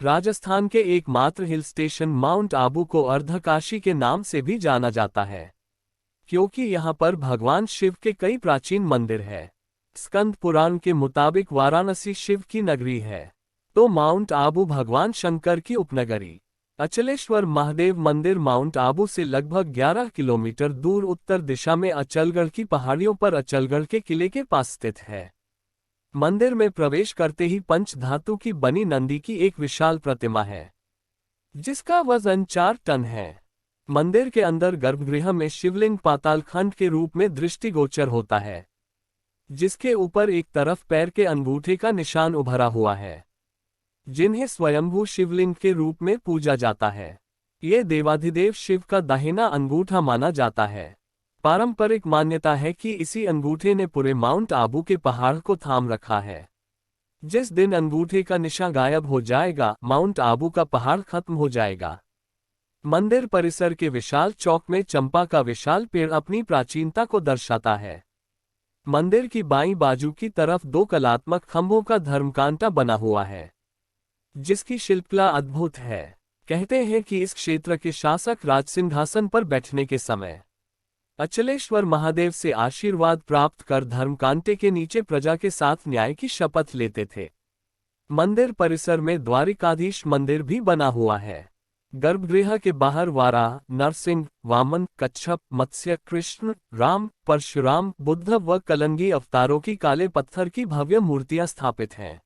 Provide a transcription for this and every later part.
राजस्थान के एकमात्र hill station mount Abu को अर्धकाशी के नाम से भी जाना जाता है, क्योंकि यहाँ पर भगवान शिव के कई प्राचीन मंदिर हैं। स्कंद पुराण के मुताबिक वाराणसी शिव की नगरी है, तो माउंट आबू भगवान शंकर की उपनगरी। अचलेश्वर महादेव मंदिर माउंट आबू से लगभग 11 किलोमीटर दूर उत्तर दिशा में अचलगढ़ की पहाड़ियों पर अचलगढ़ के किले के पास स्थित है। मंदिर में प्रवेश करते ही पंच धातु की बनी नंदी की एक विशाल प्रतिमा है, जिसका वजन 4 टन है। मंदिर के अंदर गर्भगृह में शिवलिंग पाताल खंड के रूप में दृष्टिगोचर होता है, जिसके ऊपर एक तरफ पैर के अंगूठे का निशान उभरा हुआ है, जिन्हें स्वयंभू शिवलिंग के रूप में पूजा जाता है। ये देवाधिदेव शिव का दाहिना अंगूठा माना जाता है। पारंपरिक मान्यता है कि इसी अंगूठे ने पूरे माउंट आबू के पहाड़ को थाम रखा है। जिस दिन अंगूठे का निशान गायब हो जाएगा, माउंट आबू का पहाड़ खत्म हो जाएगा। मंदिर परिसर के विशाल चौक में चंपा का विशाल पेड़ अपनी प्राचीनता को दर्शाता है। मंदिर की बाईं बाजू की तरफ 2 कलात्मक खंभों का धर्मकांटा बना हुआ है, जिसकी शिल्पकला अद्भुत है। कहते हैं कि इस क्षेत्र के शासक राजसिंहासन पर बैठने के समय अचलेश्वर महादेव से आशीर्वाद प्राप्त कर धर्मकांटे के नीचे प्रजा के साथ न्याय की शपथ लेते थे। मंदिर परिसर में द्वारिकाधीश मंदिर भी बना हुआ है। गर्भगृह के बाहर वाराह, नरसिंह, वामन, कच्छप, मत्स्य, कृष्ण, राम, परशुराम, बुद्ध व कलंगी अवतारों की काले पत्थर की भव्य मूर्तियां स्थापित हैं।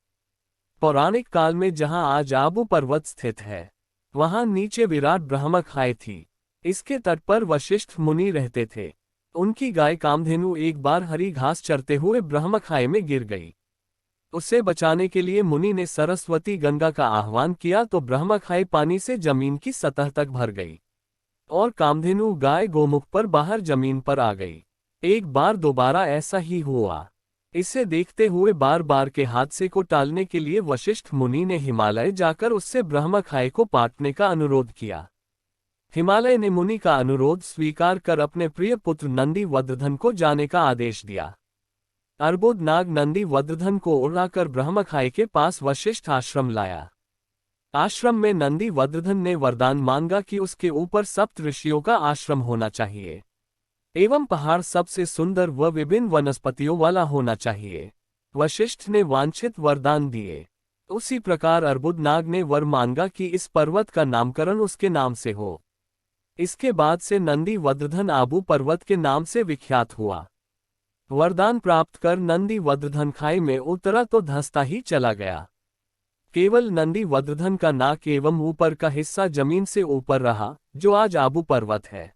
पौराणिक काल में जहां आज आबू पर्वत स्थित है, वहां नीचे विराट ब्रह्मखाई थी। इसके तट पर वशिष्ठ मुनि रहते थे। उनकी गाय कामधेनु एक बार हरी घास चरते हुए ब्रह्मखाई में गिर गई। उसे बचाने के लिए मुनि ने सरस्वती गंगा का आह्वान किया तो ब्रह्मखाई पानी से जमीन की सतह तक भर गई और कामधेनु गाय गोमुख पर बाहर जमीन पर आ गई। एक बार दोबारा ऐसा ही हुआ। इसे देखते हुए बार बार के हादसे को टालने के लिए वशिष्ठ मुनि ने हिमालय जाकर उससे ब्रह्मखाई को पाटने का अनुरोध किया। हिमालय ने मुनि का अनुरोध स्वीकार कर अपने प्रिय पुत्र नंदी वज्रधन को जाने का आदेश दिया। अर्बुदनाग नंदी वज्रधन को उड़ाकर ब्रह्मखाई के पास वशिष्ठ आश्रम लाया। आश्रम में नंदी वज्रधन ने वरदान मांगा कि उसके ऊपर सप्त ऋषियों का आश्रम होना चाहिए एवं पहाड़ सबसे सुंदर व विभिन्न वनस्पतियों वाला होना चाहिए। वशिष्ठ ने वांछित वरदान दिए। उसी प्रकार अर्बुदनाग ने वर मांगा कि इस पर्वत का नामकरण उसके नाम से हो। इसके बाद से नंदी वज्रधन आबू पर्वत के नाम से विख्यात हुआ। वरदान प्राप्त कर नंदी वज्रधन खाई में उतरा तो धंसता ही चला गया। केवल नंदी वज्रधन का नाक एवं ऊपर का हिस्सा जमीन से ऊपर रहा, जो आज आबू पर्वत है।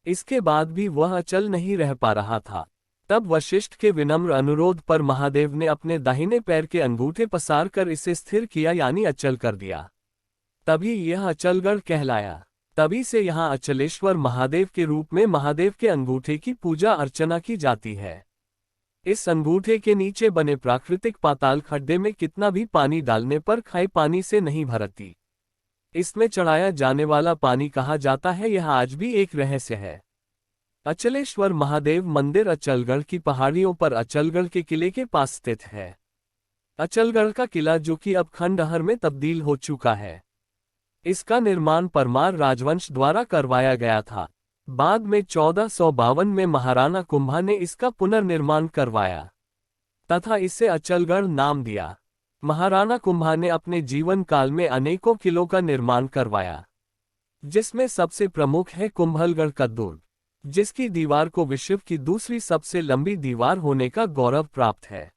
इसके बाद भी वह अचल नहीं रह पा रहा था। तब वशिष्ठ के विनम्र अनुरोध पर महादेव ने अपने दाहिने पैर के अंगूठे पसार कर इसे स्थिर किया, यानी अचल कर दिया। तभी यह अचलगढ़ कहलाया। तभी से यहाँ अचलेश्वर महादेव के रूप में महादेव के अंगूठे की पूजा अर्चना की जाती है। इस अंगूठे के नीचे बने प्राकृतिक पाताल खड्डे में कितना भी पानी डालने पर खाई पानी से नहीं भरती। इसमें चढ़ाया जाने वाला पानी कहा जाता है, यह आज भी एक रहस्य है। अचलेश्वर महादेव मंदिर अचलगढ़ की पहाड़ियों पर अचलगढ़ के किले के पास स्थित है। अचलगढ़ का किला जो कि अब खंडहर में तब्दील हो चुका है। इसका निर्माण परमार राजवंश द्वारा करवाया गया था। बाद में 1452 में महाराणा कुंभा ने इसका पुनर्निर्माण करवाया तथा इसे अचलगढ़ नाम दिया। महाराणा कुंभा ने अपने जीवन काल में अनेकों किलों का निर्माण करवाया, जिसमें सबसे प्रमुख है कुंभलगढ़ का दुर्ग, जिसकी दीवार को विश्व की दूसरी सबसे लंबी दीवार होने का गौरव प्राप्त है।